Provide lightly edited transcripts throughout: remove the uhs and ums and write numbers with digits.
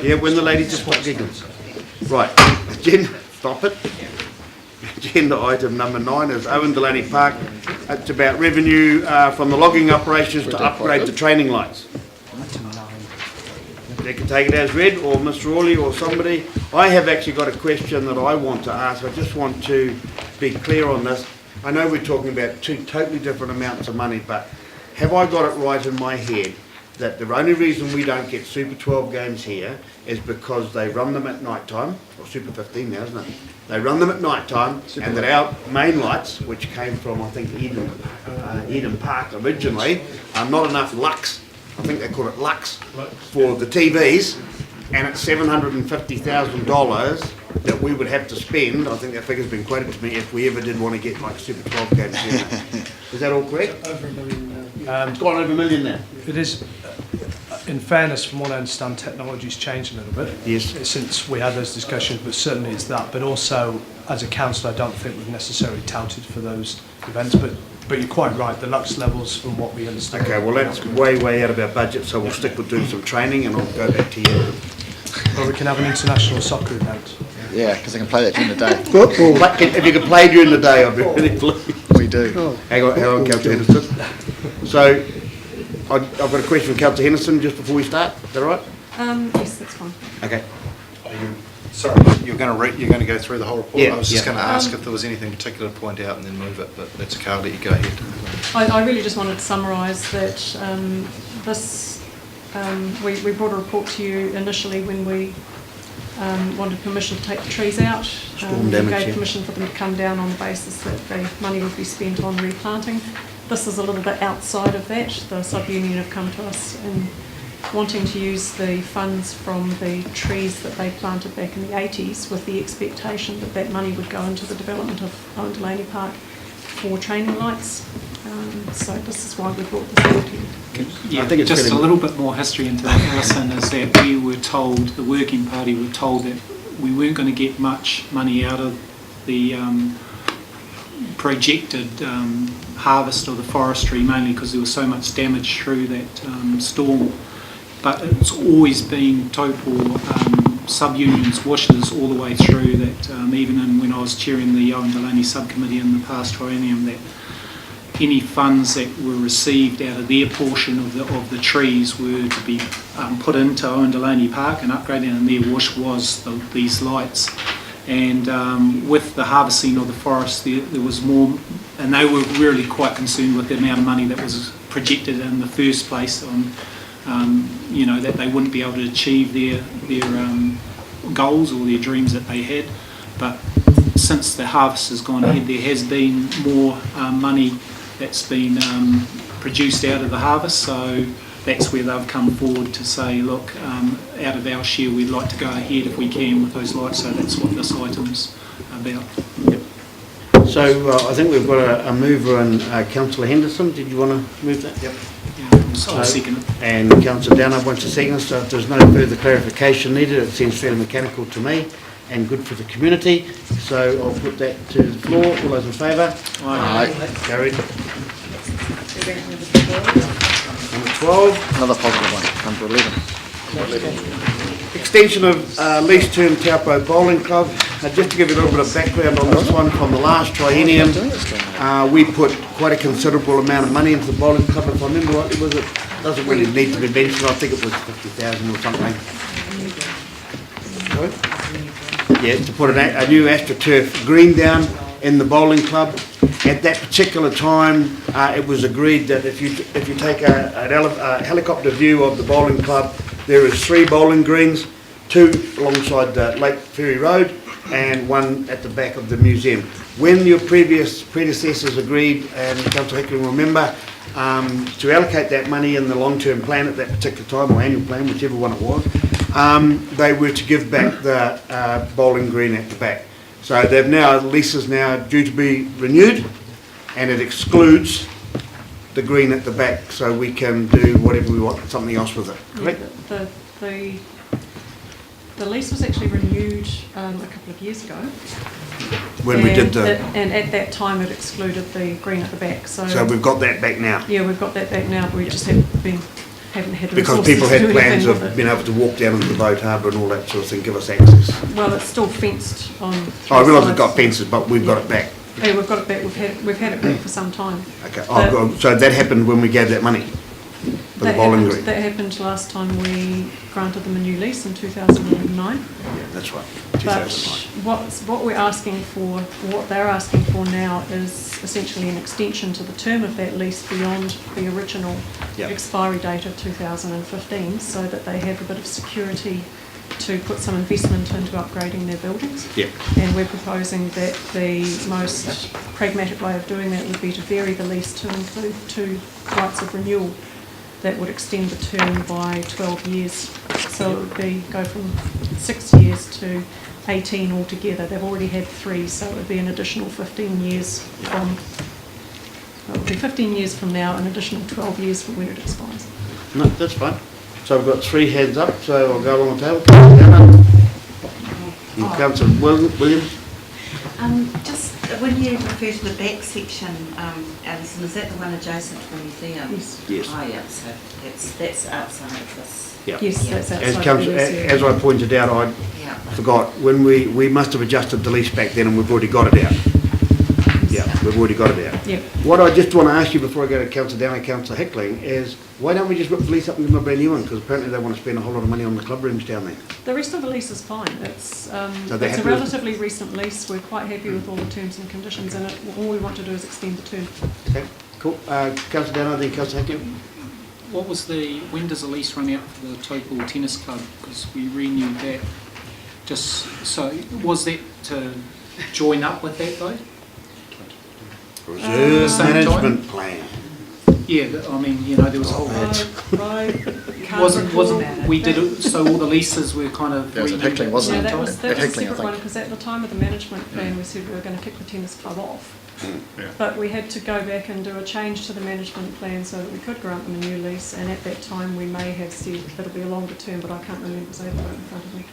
Yeah, when the lady just stopped giggling. Right, stop it. Agenda item number 9 is Owen Delaney Park. It's about revenue from the logging operations to upgrade the training lights. They can take it as read, or Mr. Orley or somebody. I have actually got a question that I want to ask. I just want to be clear on this. I know we're talking about 2 totally different amounts of money, but have I got it right in my head that the only reason we don't get Super 12 games here is because they run them at night time, or Super 15 now, isn't it? They run them at night time, and that our main lights, which came from, I think, Eden Park originally, are not enough lux. I think they call it lux for the TVs, and it's $750,000 that we would have to spend. I think that figure's been quoted to me if we ever did want to get like Super 12 games here. Is that all correct? Over $1 million now. It's gone over $1 million now. It is. In fairness, from what I understand, technology's changed a little bit. Yes. Since we had those discussions, but certainly it's that. But also, as a council, I don't think we've necessarily touted for those events. But you're quite right. The lux levels, from what we understand. Okay. Well, that's way out of our budget, so we'll stick with doing some training, and I'll go back to you. Or we can have an international soccer event. Yeah, because they can play that during the day. Football. If you could play during the day, I'd be really pleased. We do. Hang on, Councillor Henderson. So, I've got a question from Councillor Henderson just before we start. Is that right? Yes, that's fine. Okay. Sorry, you're going to go through the whole report? Yeah, I was just going to ask if there was anything particular to point out and then move it, but that's okay, I'll let you go ahead. I really just wanted to summarise that we brought a report to you initially when we wanted permission to take the trees out. We gave permission for them to come down on the basis that the money would be spent on replanting. This is a little bit outside of that. The sub-union have come to us in wanting to use the funds from the trees that they planted back in the 80s with the expectation that that money would go into the development of Owen Delaney Park for training lights. So this is why we brought this out to you. Yeah, I think just a little bit more history into that, Alison, is that we were told, the working party were told that we weren't going to get much money out of the projected harvest of the forestry, mainly because there was so much damage through that storm. But it's always been Taupo sub-unions, wishes all the way through that, even when I was chairing the Owen Delaney subcommittee in the past triennium, that any funds that were received out of their portion of the trees were to be put into Owen Delaney Park and upgraded, and their wish was these lights. And with the harvesting of the forest, there was more, and they were really quite concerned with the amount of money that was projected in the first place on, that they wouldn't be able to achieve their goals or their dreams that they had. But since the harvest has gone ahead, there has been more money that's been produced out of the harvest, so that's where they've come forward to say, look, out of our share we'd like to go ahead if we can with those lights, so that's what this item's about. Yep. So I think we've got a mover in Councillor Henderson. Did you want to move that? Yep. I'll second it. And Councillor Downer wants to second, so if there's no further clarification needed, it seems fairly mechanical to me and good for the community. So I'll put that to the floor. All those in favour? Aye. Carried. Number 12. Another positive one. Number 11. Extension of lease term Taupo Bowling Club. Just to give you a little bit of background on this one, from the last triennium, we put quite a considerable amount of money into the bowling club. If I remember rightly, doesn't really need to be mentioned. I think it was 50,000 or something. Sorry? Yeah, to put a new AstroTurf green down in the bowling club. At that particular time, it was agreed that if you take a helicopter view of the bowling club, there is 3 bowling greens, 2 alongside the Lake Ferry Road and 1 at the back of the museum. When your previous predecessors agreed, and Councillor Hickling will remember, to allocate that money in the long-term plan at that particular time, or annual plan, whichever one it was, they were to give back the bowling green at the back. So the lease is now due to be renewed, and it excludes the green at the back, so we can do whatever we want, something else with it. Correct? Yeah, the lease was actually renewed a couple of years ago. When we did and at that time it excluded the green at the back. So we've got that back now. Yeah, we've got that back now, but we just haven't been haven't had the Because resources people to had do plans anything with of it. being able to walk down into the boat harbour and all that sort of thing, give us access. Well, it's still fenced on. Oh, I realise three it's got sides. fences, but we've got it back. Yeah, we've got it back. We've had it back for some time. Okay, But- so that happened when we gave that money for the bowling green? That happened last time we granted them a new lease in 2009. Yeah, that's right, But 2009. what we're asking for, what they're asking for now is essentially an extension to the term of that lease beyond the original Yep. expiry date of 2015, so that they have a bit of security to put some investment into upgrading their buildings. Yep. And we're proposing that the most pragmatic way of doing that would be to vary the lease to include 2 rights of renewal that would extend the term by 12 years. So it would be go from 6 years to 18 altogether. They've already had 3, so it would be an additional 15 years from, it would be 15 years from now, an additional 12 years from when it expires. No, that's fine. So we've got 3 hands up, so I'll go along the table. Councillor Williams? Just when you refer to the back section, Alison, is that the one adjacent to the museum? Yes. Yes. Oh, yeah, so that's outside of this. Yeah. Yes, that's As, outside the lease area. as I pointed out, I Yeah. forgot, when we must have adjusted the lease back then and we've already got it out. Yeah, we've already got it out. Yep. What I just want to ask you before I go to Councillor Down and Councillor Hickling is, why don't we just rip the lease up and give them a brand new one? Because apparently they want to spend a whole lot of money on the club rooms down there. The rest of the lease is fine. It's they're it's a happy with it? relatively recent lease. We're quite happy with all the terms and conditions in it. All we want to do is extend the term. Okay, cool. Councillor Down, then Councillor Hickling. What was when does the lease run out for the Taupo Tennis Club? Because we renewed that. Just so, was that to join up with that though? Reserve Same management plan. Yeah, I mean, you know, there was a whole. Wasn't we did it? So all the leases were kind of. There was a renewed Hickling, at the wasn't same Yeah, it? that time? was, At that was a Hickling, I separate think. one because at the time of the management plan we said we were going to kick the tennis club off. Yeah. But we had to go back and do a change to the management plan so that we could grant them a new lease, and at that time we may have said it'll be a longer term, but I can't remember, because I haven't got it in front of me.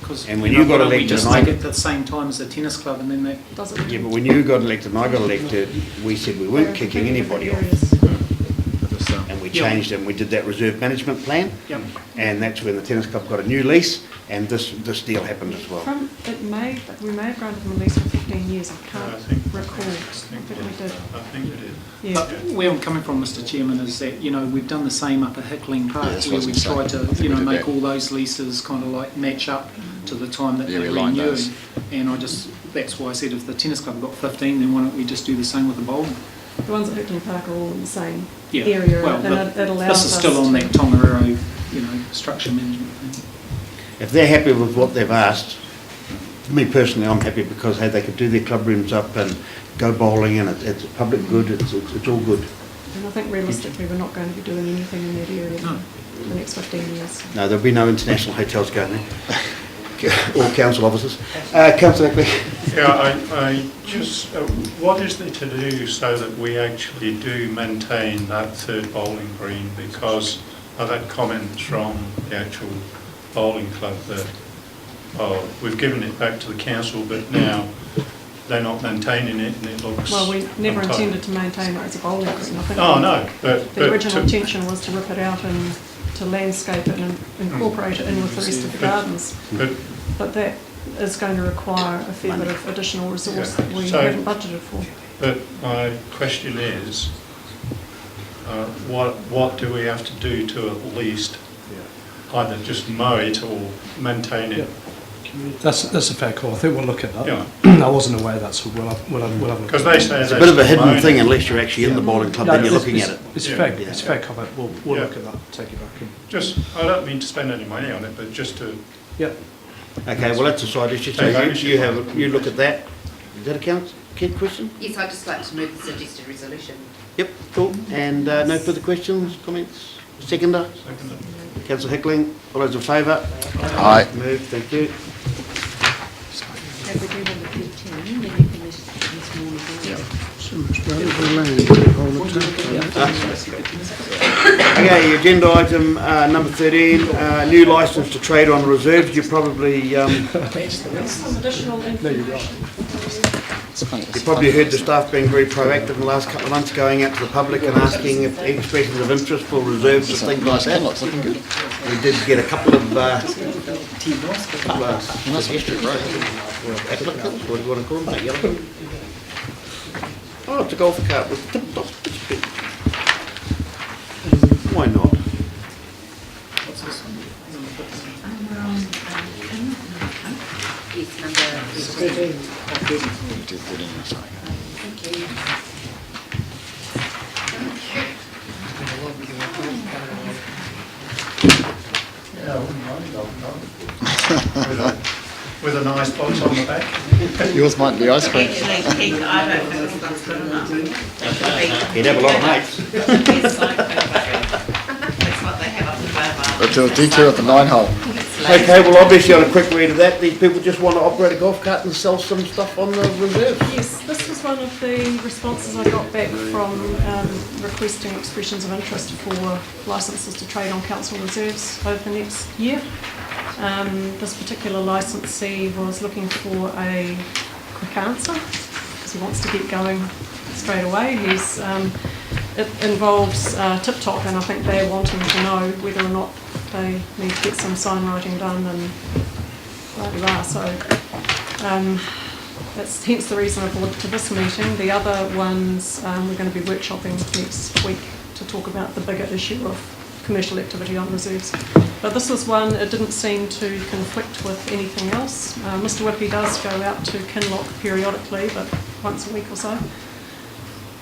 Because And when you got why don't we elected, just and I- take it at the same time as the tennis club, and then that. Does it? Yeah, but when you got elected and I got elected, we said we weren't kicking anybody off. And we changed it and we did that reserve management plan. Yep. And that's when the tennis club got a new lease and this deal happened as well. We may have granted them a lease for 15 years, I I can't think- recall. I But we did. think we did. Yeah. But where I'm coming from, Mr. Chairman, is that, you know, we've done the same up at Hickling Park, that's where what I we was gonna tried say. I to, think you we know, did make that. all those leases kind of like match up to the time that Yeah, they're we aligned renewing. those. And I just, that's why I said if the tennis club got 15, then why don't we just do the same with the bowling? The ones at Hickling Park are all in the same Yeah. area, Well, and it allows us this is still on to- that Tongariro, you know, structure management thing. If they're happy with what they've asked, me personally, I'm happy because hey, they could do their club rooms up and go bowling and it's a public good, it's all good. And I think realistically, we're not going to be doing anything in that area No. for the next 15 years. No, there'll be no international hotels going there. Or council officers. Councillor Ackley. Yeah, I just, what is there to do so that we actually do maintain that third bowling green? Because I've had comments from the actual bowling club that, oh, we've given it back to the council, but now they're not maintaining it and it looks. Well, we never untidy. intended to maintain it as a bowling green. I think Oh, no, but. the original to- intention was to rip it out and to landscape it and incorporate it in with the rest of the gardens. But that is going to require a fair bit of additional resource Yeah. that we So- haven't budgeted for. But my question is, what do we have to do to at least either just mow it or maintain it? That's a fair call. I think we'll look at that. Yeah. I wasn't aware of that, so we'll have a look. Because they say It's they a bit of a should mow hidden it. thing unless you're actually in the bowling club and you're looking at it. It's Yeah. fair. Yeah. It's fair comment. We'll Yeah. look at that. Take it back. Just, I don't mean to spend any money on it, but just to, Yeah. Okay, well that's a side issue. So Take ownership. you look at that. Is that a kid question? Yes, I'd just like to move the suggested resolution. Yep, cool. And no further questions, comments? Seconder? Councillor Hickling, all those in favour? Aye. Move, thank you. Have we do number 15, then you can list this morning. Okay, agenda item number 13, new licence to trade on reserves. You probably Some additional information. You probably heard the staff being very proactive in the last couple of months, going out to the public and asking if expressions of interest for reserves and things like that. Looks looking good. We did get a couple of suggestions, applicants, what do you want to call them, that yellow? Oh, it's a golf cart with tip-top. Why not? It's number with a nice box on the back. Yours might be ice cream. Actually, Keith, I don't think this one's good enough. You'd have a lot of mates. That's what they have up the mobile. But to a detour at the 9-hole. Okay, well obviously on a quick read of that, these people just want to operate a golf cart and sell some stuff on the reserve. Yes, this was one of the responses I got back from requesting expressions of interest for licences to trade on council reserves over the next year. This particular licensee was looking for a quick answer because he wants to get going straight away. It involves tip-top, and I think they're wanting to know whether or not they need to get some sign writing done and blah blah blah. So that's hence the reason I brought it to this meeting. The other ones we're going to be workshopping next week to talk about the bigger issue of commercial activity on reserves. But this was one, it didn't seem to conflict with anything else. Mr Whippy does go out to Kinloch periodically, but once a week or so.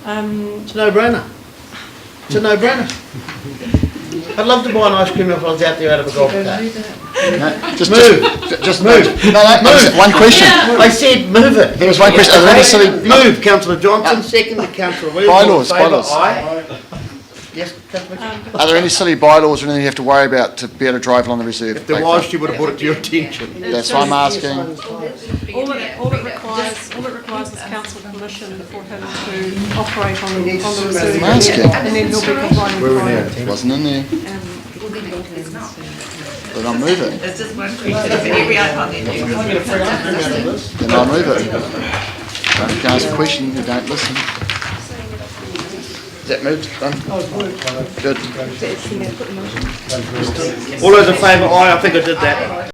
It's a no-brainer. It's a no-brainer. I'd love to buy an ice cream if I was out there out of a golf cart. No, just Move. Just Move. No, Move. one question. I said move it. There was one question. Are there any silly Move, Councillor Johnson, second, Councillor Williams. Bylaws, All in favour? bylaws. Aye. Yes, Councillor. Are there any silly bylaws or anything you have to worry about to be able to drive along the reserve? If there was, she would have brought it to your attention. That's why I'm asking. All it requires is council permission for him to operate on the reserve. I'm asking. And then he'll be complying with Friday. Wasn't in there. It's not. Then I'll move it. It's just one question for every item there. Then I'll move it. Don't ask a question, you don't listen. Is that moved? Done? Good. All those in favour? Aye, I think I did that.